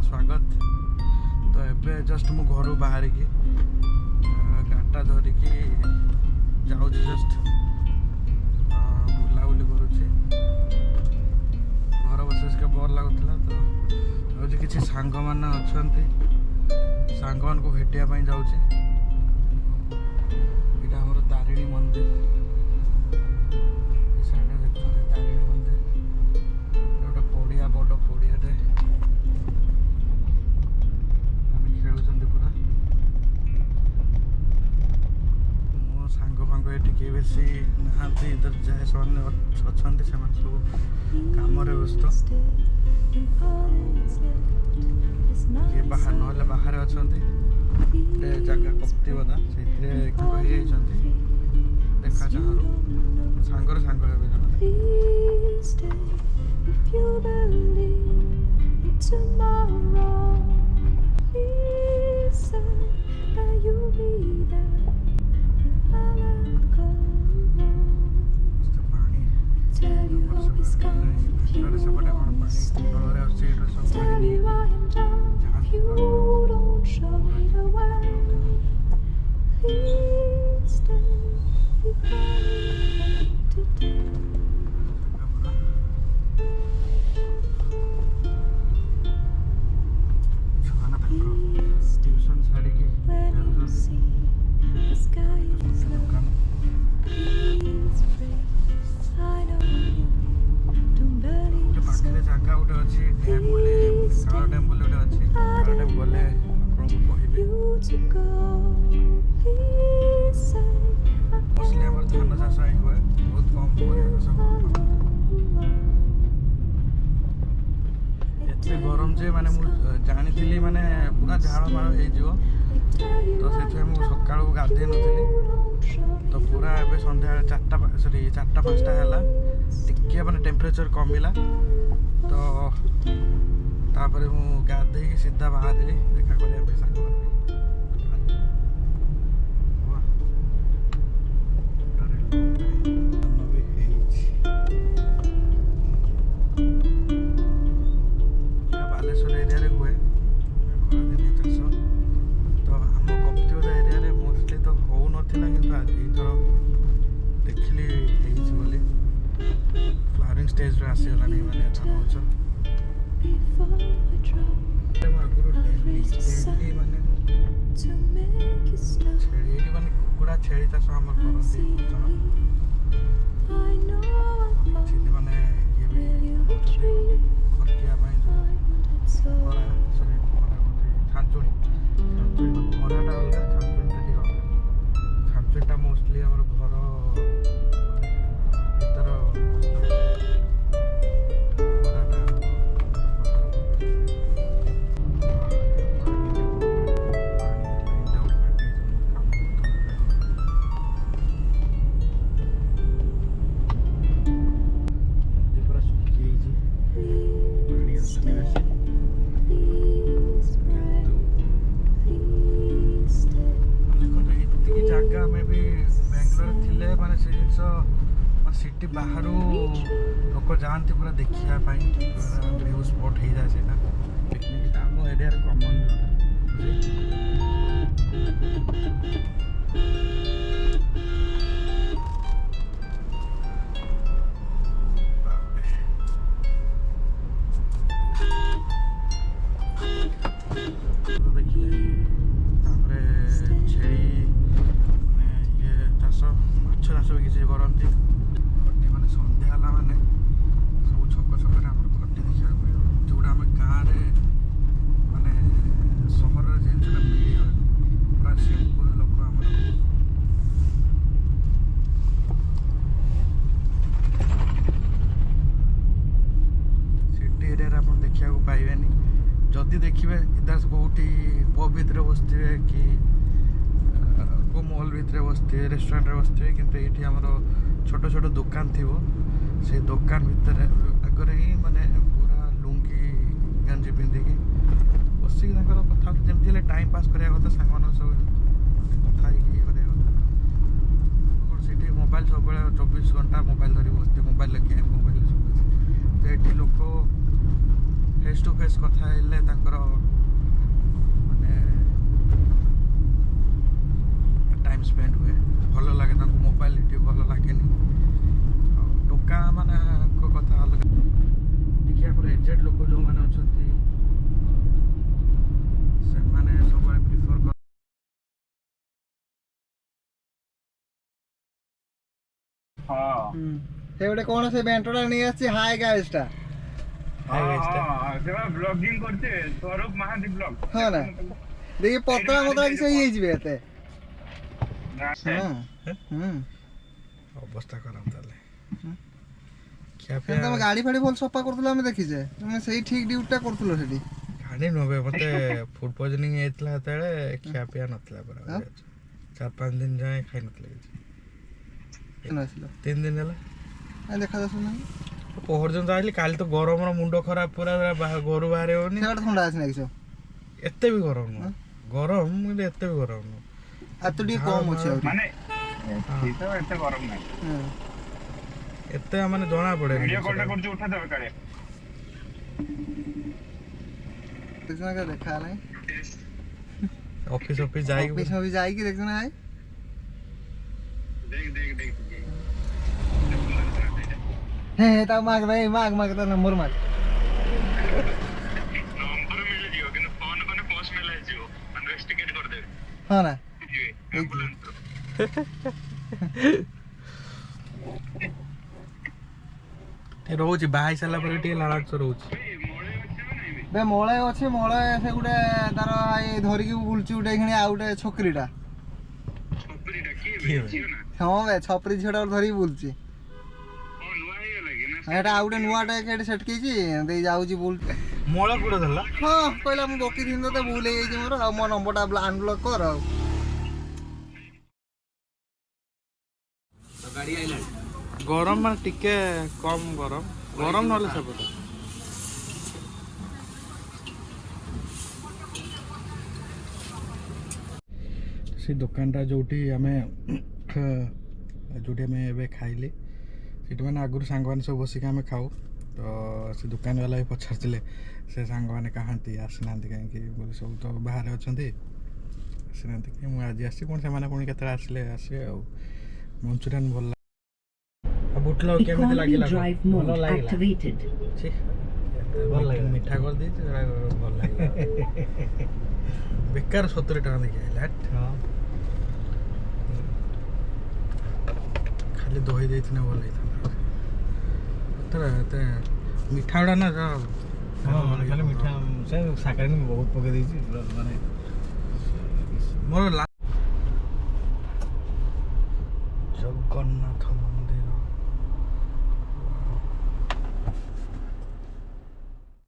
स्वागत। तो एबे जस्ट मु घर बाहर की गाटा धरिकी जाऊँ जस्ट बुलाबुली करुँची। घर बस के बोर लगुला तो जाऊँगी किसी सांग मैंने अच्छा सांग मान को भेटिया जाऊँगी। यहाँ आम तारिणी मंदिर तारिणी मंदिर गोटे पड़िया बड़ पड़िया खेलुंट पूरा मो सांग फांग ये किए बेस ना इधर जाए से अच्छा से सब कम व्यस्त किए बाहर ना बाहर अच्छा जगह कप्तिबदा से देखा चाहू सांगर सांग गरम जे माने जानी माने पूरा झाड़ माड़ हो तो से सका गाधे नी तो पूरा ए सन्ध्या 4टा 5टा टिके माने टेम्परेचर कमिला तो तापर मु गाधे सीधा बाहर देखा करने सांग स्टेज रे आसीगला नहीं माने धान होछ छेड़ी माने कुकुड़ा छेड़ी चाष आम करती माने ये भी खटिया छांचुणी मराटा अलग छांचुणीटा मोस्टली आम घर सिटी बाहर लोक जाती पूरा देखा व्यू स्पॉट हो जाए पिकनिक आम एरिया कमन देखिए छेड़ी ये चाष माछ चाष भी किसी करती माने सन्ध्या माने सब छक छक खटी देखा पड़ो जोड़ा आम गाँव माने सहर जिनसा मिल पूरा सिंपल लोक आम सिटी एरिया आप देखा पाइबे जदि देखिए इधर कौटी पब भितर बसते कि को मॉल भितर बसते रेस्टोरेंट बसते किंतु ये आमर छोट छोट दुकान थी से दुकान भितर आगे ही माने पूरा लुंगी गंजी पिंधिकी बसिक कथा जमी टाइम पास करा कथा सांग सब कथा कथा मोबाइल सब 24 घंटा मोबाइल धरी बसते मोबाइल गेम मोबाइल सब तो ये लोक फेस टू फेस कथा हेले तांकर माने टाइम स्पेंड हुए भल लगे मोबाइल टी भल लगे टोका माने को कथा अलग देखिए हमर एजेड लोक जो माने अछंती से माने सब प्रिफर कर हां ସେ ଗୋଟେ କଣ ସେ ବେଣ୍ଟଟା ନେଇ ଆସିଛି ହାଇ ଗାଇସ୍ଟା ସେବା ବ୍ଲଗିଂ କରୁଛେ ସ୍ୱରୂପ ମହାନ୍ତି ବ୍ଲଗ ହଁ ନା ଦେଖି ପତଳା ମତଳା କିଛି ହେଇଯିବେ ଏତେ ଅବସ୍ଥା ଖରାପ ତାହେଲେ ତମେ ଗାଡି ଫାଡି ଭଲ ସଫା କରୁଥିଲ ଆମେ ଦେଖିଛେ ତମେ ସେଇ ଠିକ ଡ୍ୟୁଟିଟା କରୁଥିଲ ସେଠି ଗାଡି ନୁହେଁ ମତେ ଫୁଡ ପଏଜନିଂ ହେଇଥିଲା ସେତେବେଳେ ଖିଆ ପିଆ ନଥିଲା ପୁରା 4-5 ଦିନ ଯାଏ ଖାଇ ନଥିଲେ କିଛି 3 ଦିନ ହେଲା ଦେଖା ଦର୍ଶନ ନାହିଁ ପହରଦିନ ଆଇଲି କାଲି ତ ଗରମର ମୁଣ୍ଡ ଖରାପ ପୁରା ଘରୁ ବାହାରି ହଉନି ସେଟା ଥଣ୍ଡା ଅଛି ନା କିଛି ଏତେ ବି ଗରମ ନୁହଁ ଗରମ କିନ୍ତୁ ଏତେ ବି ଗରମ ନୁହଁ ଆଉ ତ ଟିକେ କମ ଅଛି ମାନେ ଏତେ ଗରମ ନାହିଁ ଏତେ ମାନେ ଜଣା ପଡେ ଭିଡିଓ କଲ୍ ଟା କରୁଛୁ ଉଠା ଦେବେ କାଳେ ଦେଖା ନାହିଁ ଅଫିସ ଯାଇକି ଦେଖୁନ ଭାଇ देख हे ता माग भाई माग ता नंबर माग नंबर मिल जियो कि फोन कोने पोस्ट में ले जियो इन्वेस्टिगेट कर दे हां ना एम्बुलेंस रोज बाहाई साला पर टी लालाच रोज बे मोळे अछि मोळे से गुडे तार आई धरि की बुलची उडे खणी आ उडे छोकरीटा हां बे छपरी झडा धरि बुलची एटा आ उडे नुआटा केड सेट कीची दे जाउची बुल मोळा कुडे धरला हां कहला मु बकी दिन तो भूल हे जे मोर आ मो नंबरटा अनब्लॉक कर आ तो गाड़ी आइला गरम माने टिके कम गरम नले सब से दुकानटा जोटी आमे जोटी आमे एबे खाइले सेट माने आगुर सांग माने सब बसिक आमे खाऊ तो से दुकान वाला भी पछारथिले से सांग माने कहांती आसनांती काहे कि बोले सब तो बाहर अछंती आसनांती कि मु आज आसी कोन से माने कोन केतरा आसले आसे आ मंचूरियन भल बुटलो केमे लागिला भल लागिला छी भल लागिला मीठा कर दी भल लागिला बेकार 70 टका देखि आइला हां खाली दही देथिने भल लागिला ते मीठा उडा ना हां खाली मीठा से साकर में बहुत पके देछि माने मोर जगन्नाथ मंदिर